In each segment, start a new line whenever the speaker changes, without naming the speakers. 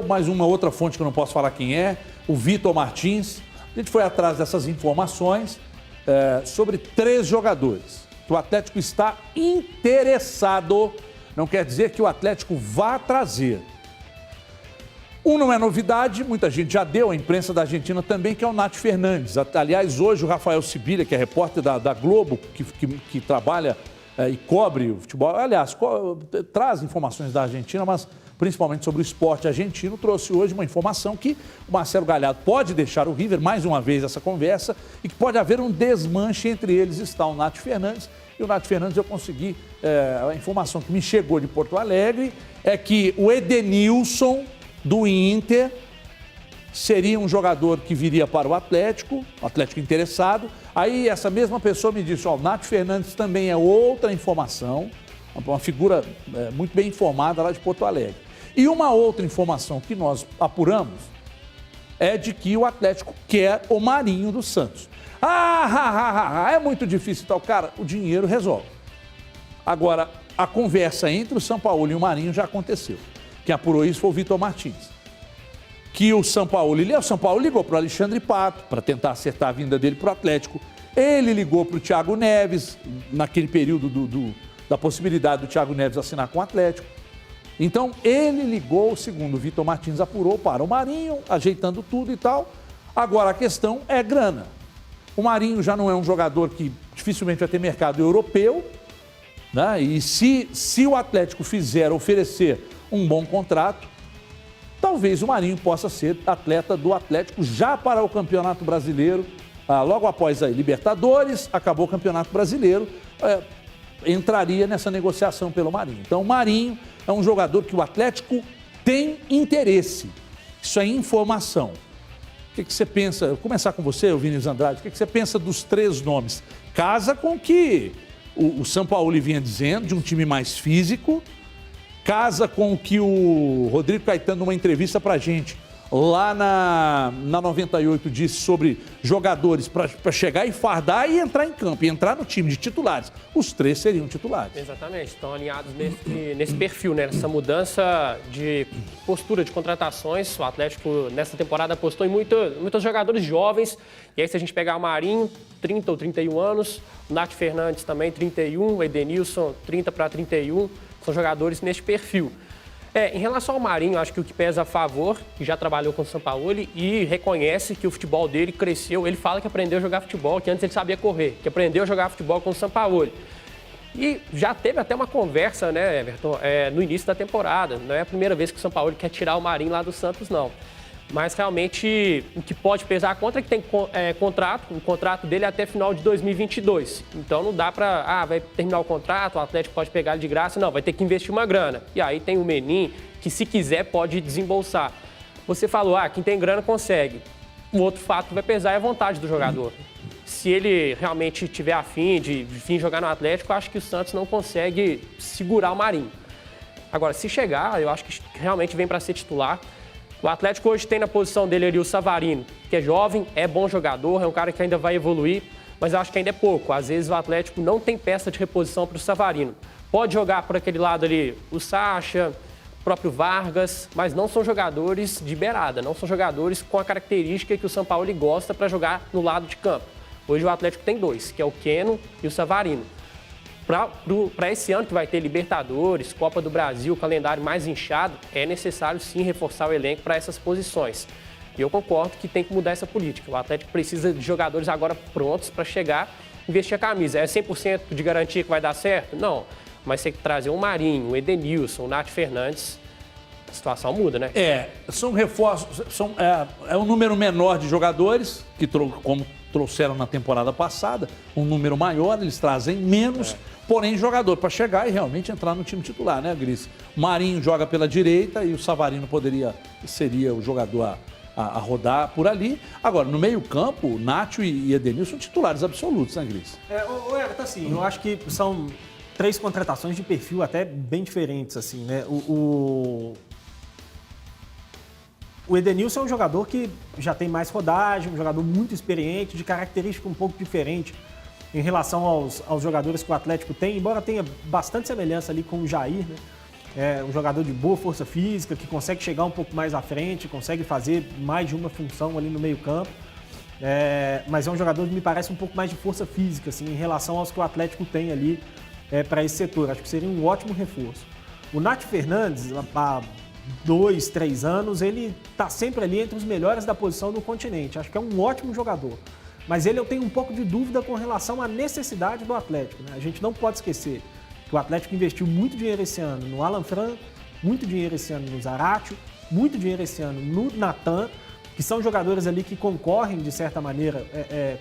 Mais uma outra fonte que eu não posso falar quem é, o Vitor Martins. A gente foi atrás dessas informações sobre 3 jogadores que o Atlético está interessado, não quer dizer que o Atlético vá trazer. Um não é novidade, muita gente já deu, a imprensa da Argentina também, que é o Nath Fernandes. Aliás, hoje o Rafael Sibilha, que é repórter da Globo, que trabalha e cobre o futebol, aliás, traz informações da Argentina, mas principalmente sobre o esporte argentino, trouxe hoje uma informação que o Marcelo Galhardo pode deixar o River, mais uma vez, essa conversa, e que pode haver um desmanche entre eles. Está o Nath Fernandes, e o Nath Fernandes eu consegui, a informação que me chegou de Porto Alegre, é que o Edenilson, do Inter, seria um jogador que viria para o Atlético interessado. Aí essa mesma pessoa me disse, o Nath Fernandes também é outra informação, uma figura muito bem informada lá de Porto Alegre. E uma outra informação que nós apuramos é de que o Atlético quer o Marinho do Santos. É muito difícil e tal. Cara, o dinheiro resolve. Agora, a conversa entre o Sampaoli e o Marinho já aconteceu. Quem apurou isso foi o Vitor Martins. Que o Sampaoli ligou para o Alexandre Pato para tentar acertar a vinda dele para o Atlético. Ele ligou para o Thiago Neves, naquele período da possibilidade do Thiago Neves assinar com o Atlético. Então, ele ligou, segundo o Vitor Martins apurou, para o Marinho, ajeitando tudo e tal. Agora, a questão é grana. O Marinho já não é um jogador que dificilmente vai ter mercado europeu, né? E se o Atlético oferecer um bom contrato, talvez o Marinho possa ser atleta do Atlético já para o Campeonato Brasileiro. Logo após a Libertadores, acabou o Campeonato Brasileiro, entraria nessa negociação pelo Marinho. Então, o Marinho é um jogador que o Atlético tem interesse. Isso é informação. O que você pensa? Vou começar com você, Vinícius Andrade. O que você pensa dos 3 nomes? Casa com o que o Sampaoli vinha dizendo, de um time mais físico. Casa com o que o Rodrigo Caetano, numa entrevista pra gente, lá na 98, disse sobre jogadores para chegar e fardar e entrar em campo, e entrar no time de titulares. Os 3 seriam titulares.
Exatamente, estão alinhados nesse perfil, né? Nessa mudança de postura de contratações. O Atlético, nessa temporada, apostou em muitos jogadores jovens. E aí, se a gente pegar o Marinho, 30 ou 31 anos, o Nath Fernandes também, 31, o Edenilson, 30 para 31, são jogadores neste perfil. Em relação ao Marinho, acho que o que pesa a favor, que já trabalhou com o Sampaoli e reconhece que o futebol dele cresceu. Ele fala que aprendeu a jogar futebol, que antes ele sabia correr, que aprendeu a jogar futebol com o Sampaoli. E já teve até uma conversa, né, Everton, no início da temporada. Não é a primeira vez que o Sampaoli quer tirar o Marinho lá do Santos, não. Mas realmente o que pode pesar contra é que tem contrato, o contrato dele é até final de 2022. Então não dá para, vai terminar o contrato, o Atlético pode pegar ele de graça, não, vai ter que investir uma grana. E aí tem o Menin, que se quiser pode desembolsar. Você falou, quem tem grana consegue. Um outro fato que vai pesar é a vontade do jogador. Se ele realmente tiver afim de jogar no Atlético, eu acho que o Santos não consegue segurar o Marinho. Agora, se chegar, eu acho que realmente vem para ser titular. O Atlético hoje tem na posição dele ali o Savarino, que é jovem, é bom jogador, é um cara que ainda vai evoluir, mas eu acho que ainda é pouco. Às vezes o Atlético não tem peça de reposição para o Savarino. Pode jogar por aquele lado ali o Sacha, o próprio Vargas, mas não são jogadores de beirada, não são jogadores com a característica que o Sampaoli gosta para jogar no lado de campo. Hoje o Atlético tem 2, que é o Keno e o Savarino. Para esse ano que vai ter Libertadores, Copa do Brasil, calendário mais inchado, é necessário sim reforçar o elenco para essas posições. E eu concordo que tem que mudar essa política. O Atlético precisa de jogadores agora prontos para chegar e vestir a camisa. É 100% de garantia que vai dar certo? Não. Mas tem que trazer o Marinho, o Edenilson, o Nath Fernandes. A situação muda, né?
São reforços, é um número menor de jogadores, como trouxeram na temporada passada, um número maior, eles trazem menos, porém jogador para chegar e realmente entrar no time titular, né, Gris? Marinho joga pela direita e o Savarino seria o jogador a rodar por ali. Agora, no meio-campo, Nacho e Edenilson são titulares absolutos, né, Gris?
Everton, assim, eu acho que são 3 contratações de perfil até bem diferentes, assim, né? O Edenilson é um jogador que já tem mais rodagem, um jogador muito experiente, de característica um pouco diferente em relação aos jogadores que o Atlético tem, embora tenha bastante semelhança ali com o Jair, né? É um jogador de boa força física, que consegue chegar um pouco mais à frente, consegue fazer mais de uma função ali no meio-campo. Mas é um jogador que me parece um pouco mais de força física, assim, em relação aos que o Atlético tem ali para esse setor. Acho que seria um ótimo reforço. O Nath Fernandes, há 2, 3 anos, ele está sempre ali entre os melhores da posição no continente. Acho que é um ótimo jogador. Mas eu tenho um pouco de dúvida com relação à necessidade do Atlético, né? A gente não pode esquecer que o Atlético investiu muito dinheiro esse ano no Alan Fran, muito dinheiro esse ano no Zaratio, muito dinheiro esse ano no Natan, que são jogadores ali que concorrem, de certa maneira,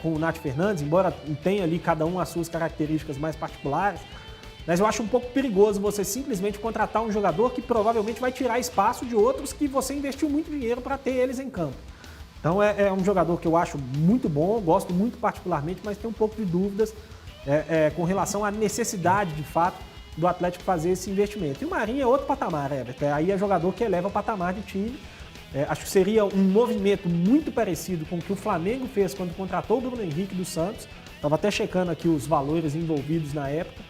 com o Nath Fernandes, embora tenha ali cada um as suas características mais particulares. Mas eu acho um pouco perigoso você simplesmente contratar um jogador que provavelmente vai tirar espaço de outros que você investiu muito dinheiro para ter eles em campo. Então é um jogador que eu acho muito bom, gosto muito particularmente, mas tenho um pouco de dúvidas com relação à necessidade, de fato, do Atlético fazer esse investimento. E o Marinho é outro patamar, Everton. Aí é jogador que eleva o patamar de time. Acho que seria um movimento muito parecido com o que o Flamengo fez quando contratou o Bruno Henrique do Santos. Estava até checando aqui os valores envolvidos na época.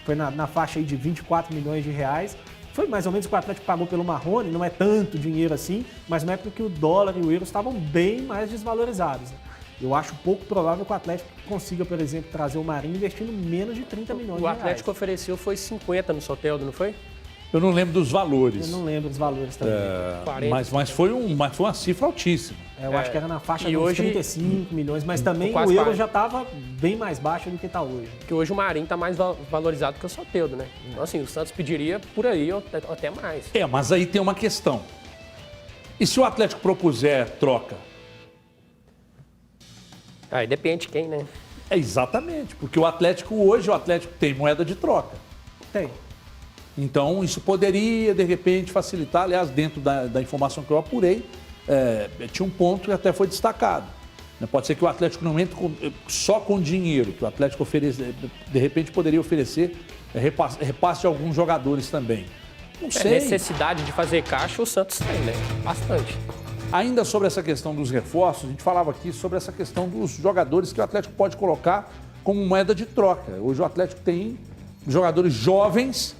Foi na faixa aí de 24 milhões de reais. Foi mais ou menos o que o Atlético pagou pelo Marrone, não é tanto dinheiro assim, mas na época que o dólar e o euro estavam bem mais desvalorizados. Eu acho pouco provável que o Atlético consiga, por exemplo, trazer o Marinho investindo menos de 30 milhões de reais.
O Atlético ofereceu foi 50 no Soteldo, não foi?
Eu não lembro dos valores.
Eu não lembro dos valores também.
Mas foi uma cifra altíssima.
Eu acho que era na faixa de
hoje,
35 milhões, mas também o euro 40. Já estava bem mais baixo do que está hoje.
Porque hoje o Marinho está mais valorizado que o Soteldo, né? Então, assim, o Santos pediria por aí ou até mais.
Mas aí tem uma questão. E se o Atlético propuser troca?
Aí depende de quem, né?
Exatamente, porque hoje o Atlético tem moeda de troca.
Tem.
Então, isso poderia, de repente, facilitar. Aliás, dentro da informação que eu apurei, tinha um ponto que até foi destacado. Pode ser que o Atlético não entre só com dinheiro, que o Atlético de repente poderia oferecer repasse de alguns jogadores também. Não sei.
Necessidade de fazer caixa o Santos tem, né? Bastante.
Ainda sobre essa questão dos reforços, a gente falava aqui sobre essa questão dos jogadores que o Atlético pode colocar como moeda de troca. Hoje o Atlético tem jogadores jovens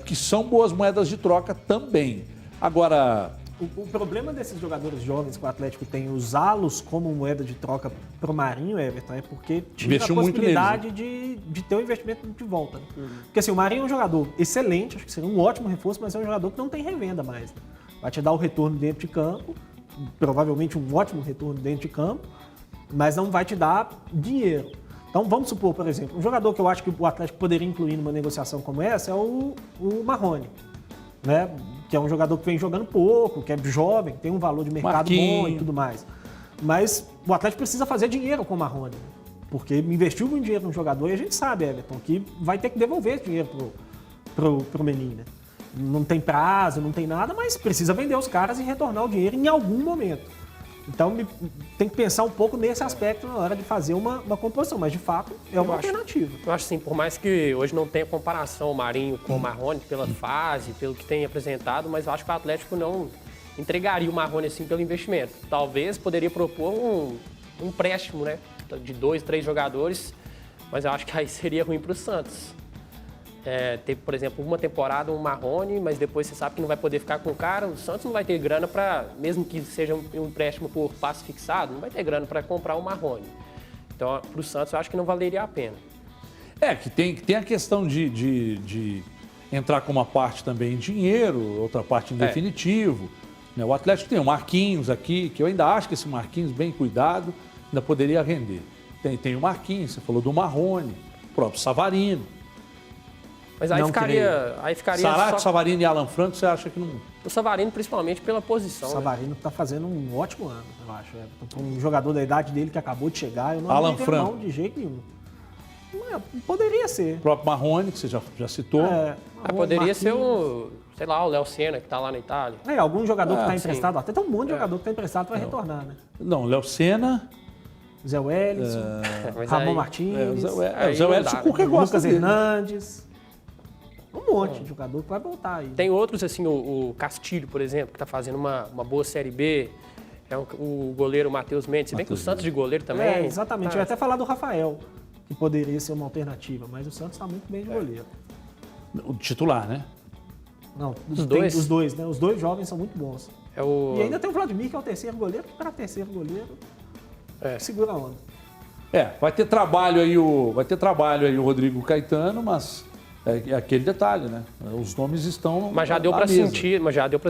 que são boas moedas de troca também. Agora,
o problema desses jogadores jovens que o Atlético tem, usá-los como moeda de troca para o Marinho, Everton, é porque tira a possibilidade de ter o investimento de volta. Né? Porque assim, o Marinho é um jogador excelente, acho que seria um ótimo reforço, mas é um jogador que não tem revenda mais. Né? Vai te dar o retorno dentro de campo, provavelmente um ótimo retorno dentro de campo, mas não vai te dar dinheiro. Então vamos supor, por exemplo, um jogador que eu acho que o Atlético poderia incluir numa negociação como essa é o Marrone, né? Que é um jogador que vem jogando pouco, que é jovem, tem um valor de mercado bom e tudo mais. Mas o Atlético precisa fazer dinheiro com o Marrone, porque investiu muito dinheiro no jogador e a gente sabe, Everton, que vai ter que devolver esse dinheiro pro menino, né? Não tem prazo, não tem nada, mas precisa vender os caras e retornar o dinheiro em algum momento. Então tem que pensar um pouco nesse aspecto na hora de fazer uma composição, mas de fato é uma alternativa.
Eu acho assim, por mais que hoje não tenha comparação o Marinho com o Marrone pela fase, pelo que tem apresentado, mas eu acho que o Atlético não entregaria o Marrone assim pelo investimento. Talvez poderia propor um empréstimo, né, de 2, 3 jogadores, mas eu acho que aí seria ruim para o Santos. Teve, por exemplo, uma temporada um Marrone, mas depois você sabe que não vai poder ficar com o cara. O Santos não vai ter grana para, mesmo que seja um empréstimo por passe fixado, não vai ter grana para comprar o Marrone. Então, para o Santos, eu acho que não valeria a pena.
Que tem a questão de entrar com uma parte também em dinheiro, outra parte em definitivo. O Atlético tem o Marquinhos aqui, que eu ainda acho que esse Marquinhos, bem cuidado, ainda poderia render. Tem o Marquinhos, você falou do Marrone, o próprio Savarino.
Mas aí ficaria
Zaratio, Savarino e Alan Franco, você acha que não...
O Savarino, principalmente pela posição.
O Savarino está fazendo um ótimo ano, eu acho. Um jogador da idade dele que acabou de chegar, eu não
Alan Franco.
Não de jeito nenhum. Poderia ser.
O próprio Marrone, que você já citou.
Poderia ser o Léo Senna, que está lá na Itália.
Algum jogador que está emprestado. Até tem um monte de jogador que está emprestado que vai retornar, né?
Não, Léo Senna...
Zé Wellison, Ramon Martins,
o Zé Wellison, o que gosta
Lucas Hernandes... Um monte de jogador que vai voltar aí.
Tem outros, assim, o Castilho, por exemplo, que está fazendo uma boa Série B. O goleiro Matheus Mendes. Se bem que o Santos de goleiro também...
Exatamente. Eu ia até falar do Rafael, que poderia ser uma alternativa, mas o Santos está muito bem de goleiro.
O titular, né?
Não,
Os dois?
Os dois, né? Os dois jovens são muito bons.
É
E ainda tem o Vladimir, que é o terceiro goleiro, que para terceiro goleiro, segura a onda.
Vai ter trabalho aí o Rodrigo Caetano, mas é aquele detalhe, né? Os nomes estão
Mas já deu
na
para
mesa.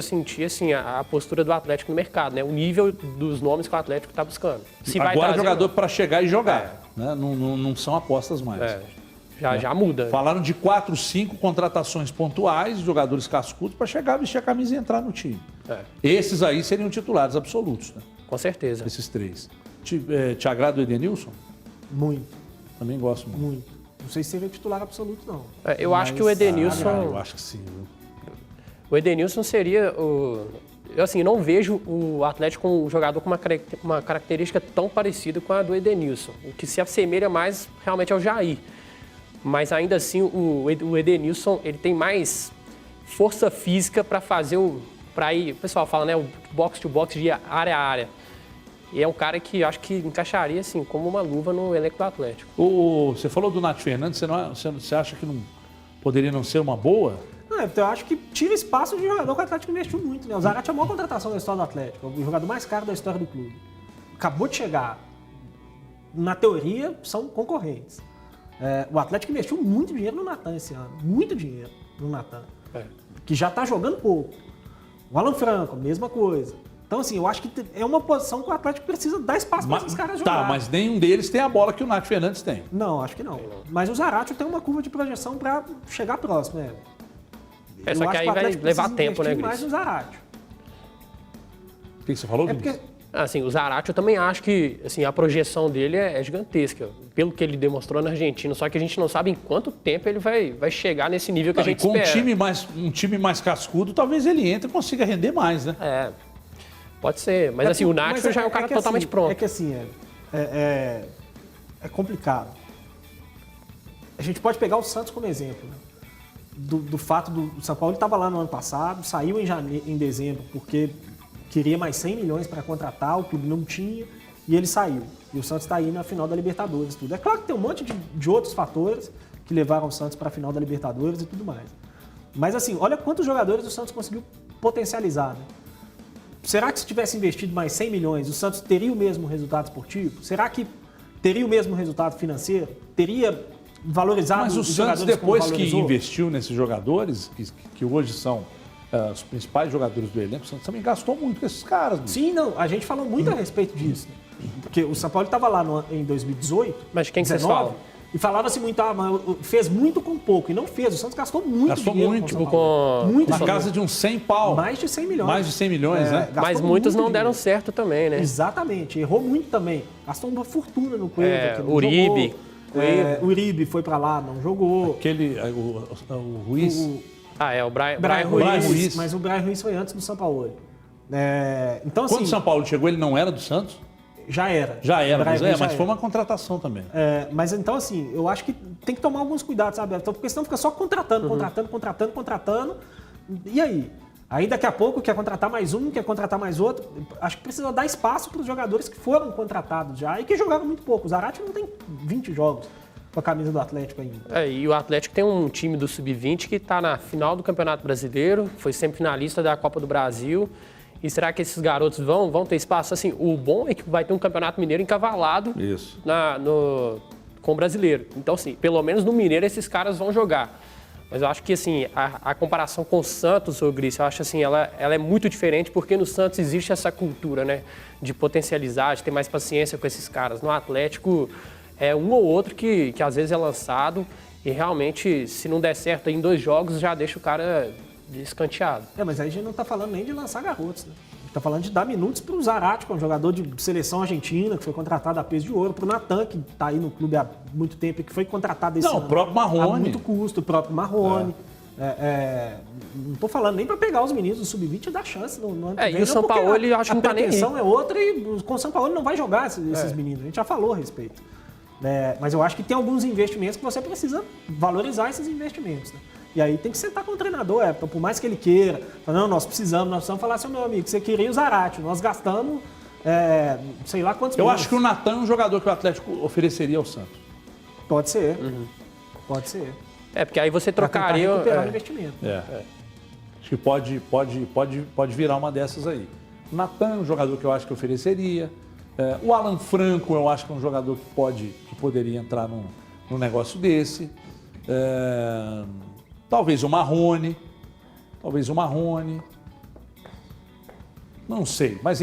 sentir assim, a postura do Atlético no mercado, né? O nível dos nomes que o Atlético está buscando. Se vai
Agora
trazer,
jogador para chegar e jogar, né? Não são apostas mais.
já muda.
Falaram de 4, 5 contratações pontuais, jogadores cascudos, para chegar, vestir a camisa e entrar no time. Esses aí seriam titulares absolutos, né?
Com certeza.
Esses 3. Te agrada o Edenilson?
Muito,
Também gosto muito.
muito. Não sei se seria titular absoluto, não.
Eu acho que o Edenilson...
Eu acho que sim. Viu?
O Edenilson seria o... Eu, assim, não vejo o Atlético com um jogador com uma característica tão parecida com a do Edenilson. O que se assemelha mais realmente é o Jair. Mas ainda assim, o Edenilson, ele tem mais força física para fazer para ir... O pessoal fala, né? O box to box de área a área. E é um cara que eu acho que encaixaria, assim, como uma luva no elenco do Atlético.
Você falou do Nath Fernandes, você acha que não poderia não ser uma boa?
Não, eu acho que tira espaço de jogador que o Atlético investiu muito, né? O Zarate é a maior contratação da história do Atlético, o jogador mais caro da história do clube. Acabou de chegar. Na teoria, são concorrentes. O Atlético investiu muito dinheiro no Natan esse ano. Muito dinheiro no Natan. Que já está jogando pouco. O Alan Franco, mesma coisa. Então, assim, eu acho que é uma posição que o Atlético precisa dar espaço para esses caras jogarem.
Tá, mas nenhum deles tem a bola que o Nath Fernandes tem.
Não, acho que não. Mas o Zarate tem uma curva de projeção para chegar próximo, né?
Só que aí vai levar tempo, né, Gris?
mais no Zarate.
O que você falou,
Porque...
Vinícius?
Assim, o Zarate eu também acho que assim, a projeção dele é gigantesca, pelo que ele demonstrou na Argentina, só que a gente não sabe em quanto tempo ele vai chegar nesse nível que a gente espera.
Com um time mais cascudo, talvez ele entre e consiga render mais, né?
Pode ser, mas assim, o Nacho já é um cara totalmente
assim,
pronto.
É que assim, é complicado. A gente pode pegar o Santos como exemplo, né? Do fato do São Paulo estava lá no ano passado, saiu em dezembro porque queria mais 100 milhões para contratar, o clube não tinha, e ele saiu. E o Santos está aí na final da Libertadores e tudo. É claro que tem um monte de outros fatores que levaram o Santos para a final da Libertadores e tudo mais. Mas assim, olha quantos jogadores o Santos conseguiu potencializar, né? Será que se tivesse investido mais 100 milhões, o Santos teria o mesmo resultado esportivo? Será que teria o mesmo resultado financeiro? Teria valorizado
Mas o
os
Santos,
jogadores
depois
como
que
valorizou?
investiu nesses jogadores, que hoje são os principais jogadores do elenco, o Santos também gastou muito com esses caras. Bicho.
Sim, não. A gente falou muito a respeito disso. Né? Porque o São Paulo estava lá em 2018,
Mas de quem que vocês
19,
falam?
e falava-se muito, mas fez muito com pouco. E não fez. O Santos gastou muito dinheiro
muito,
com o São Paulo. Muito
Na
dinheiro.
casa de uns 100 pau.
Mais de 100 milhões.
Mais de 100 milhões, né?
gastou
Mas muitos
muito
não deram
dinheiro.
certo também, né?
Exatamente. Errou muito também. Gastou uma fortuna no Cueva. que não
Uribe.
jogou. Uribe foi pra lá, não jogou.
O Ruiz.
O Brian
Ruiz.
Ruiz.
Mas o Brian Ruiz foi antes do São Paulo. Então,
Quando
assim,
o São Paulo chegou, ele não era do Santos?
já era.
Já era,
Brian
mas,
Ruiz já
mas foi
era.
uma contratação também.
Mas então, assim, eu acho que tem que tomar alguns cuidados, sabe? Então, porque senão fica só contratando. E aí? Aí daqui a pouco quer contratar mais um, quer contratar mais outro. Acho que precisa dar espaço para os jogadores que foram contratados já e que jogaram muito pouco. O Zarate não tem 20 jogos com a camisa do Atlético ainda.
E o Atlético tem um time do Sub-20 que está na final do Campeonato Brasileiro, foi sempre finalista da Copa do Brasil. E será que esses garotos vão ter espaço? Assim, o bom é que vai ter um Campeonato Mineiro encavalado
Isso.
com o brasileiro. Então, assim, pelo menos no Mineiro esses caras vão jogar. Mas eu acho que, assim, a comparação com o Santos, ô Gris, eu acho assim, ela é muito diferente porque no Santos existe essa cultura, né? De potencializar, de ter mais paciência com esses caras. No Atlético, é um ou outro que às vezes é lançado e realmente, se não der certo em 2 jogos, já deixa o cara escanteado.
Mas aí a gente não está falando nem de lançar garotos, né? A gente está falando de dar minutos para o Zarate, que é um jogador de seleção argentina, que foi contratado a peso de ouro, para o Natan, que está aí no clube há muito tempo e que foi contratado esse ano.
O próprio Marrone.
A muito custo, o próprio Marrone. Não estou falando nem para pegar os meninos do Sub-20 e dar chance no ano que vem.
E o São Paulo, ele acho que não está nem aí.
A pretensão é outra e com o São Paulo não vai jogar esses meninos. A gente já falou a respeito. Mas eu acho que tem alguns investimentos que você precisa valorizar esses investimentos, né? E aí tem que sentar com o treinador, então, por mais que ele queira, não, nós precisamos falar assim, meu amigo, você queria o Zarate, nós gastamos, sei lá quantos milhões.
Acho que o Natan é um jogador que o Atlético ofereceria ao Santos.
Pode ser, pode ser.
Porque aí você
Pra tentar
trocaria...
recuperar o investimento.
Acho que pode virar uma dessas aí. O Natan é um jogador que eu acho que ofereceria. O Alan Franco eu acho que é um jogador que poderia entrar num negócio desse. Talvez o Marrone. Não sei, mas